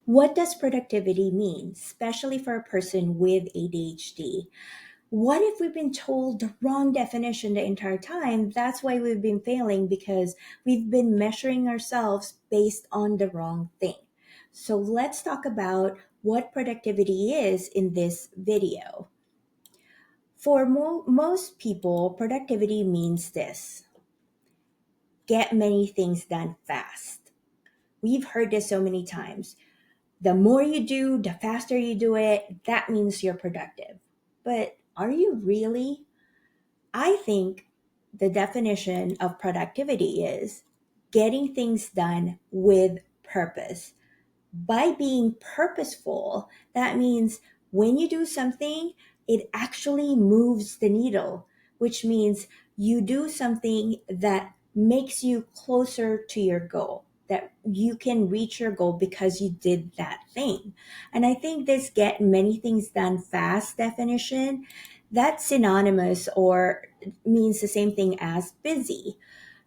What does productivity mean, especially for a person with ADHD? What if we've been told the wrong definition the entire time? That's why we've been failing because we've been measuring ourselves based on the wrong thing. So let's talk about what productivity is in this video. For most people, productivity means this: get many things done fast. We've heard this so many times. The more you do, the faster you do it, that means you're productive. But are you really? I think the definition of productivity is getting things done with purpose. By being purposeful, that means when you do something, it actually moves the needle, which means you do something that makes you closer to your goal, that you can reach your goal because you did that thing. And I think this get many things done fast definition, that's synonymous or means the same thing as busy.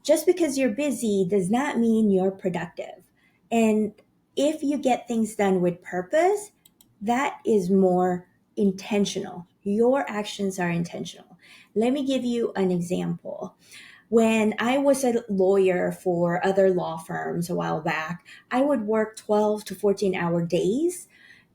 Just because you're busy does not mean you're productive. And if you get things done with purpose, that is more intentional. Your actions are intentional. Let me give you an example. When I was a lawyer for other law firms a while back, I would work 12 to 14-hour days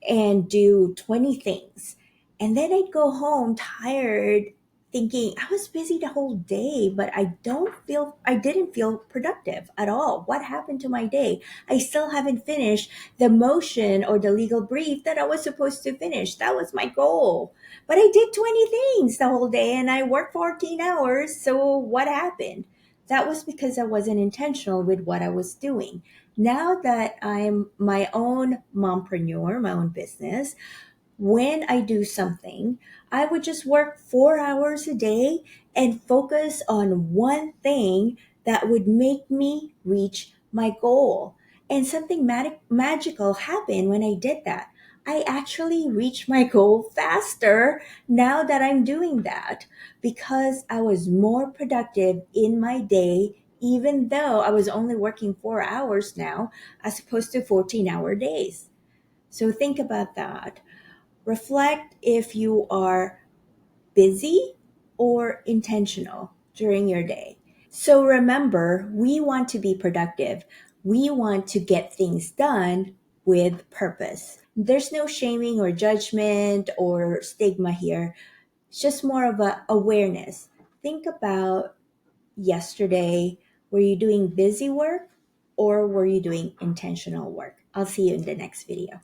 and do 20 things. And then I'd go home tired thinking I was busy the whole day, but I didn't feel productive at all. What happened to my day? I still haven't finished the motion or the legal brief that I was supposed to finish. That was my goal. But I did 20 things the whole day and I worked 14 hours. So what happened? That was because I wasn't intentional with what I was doing. Now that I'm my own mompreneur, my own business, when I do something, I would just work 4 hours a day and focus on one thing that would make me reach my goal. And something magical happened when I did that. I actually reached my goal faster now that I'm doing that because I was more productive in my day, even though I was only working 4 hours now as opposed to 14-hour days. So think about that. Reflect if you are busy or intentional during your day. So remember, we want to be productive. We want to get things done with purpose. There's no shaming or judgment or stigma here. It's just more of a awareness. Think about yesterday. Were you doing busy work or were you doing intentional work? I'll see you in the next video.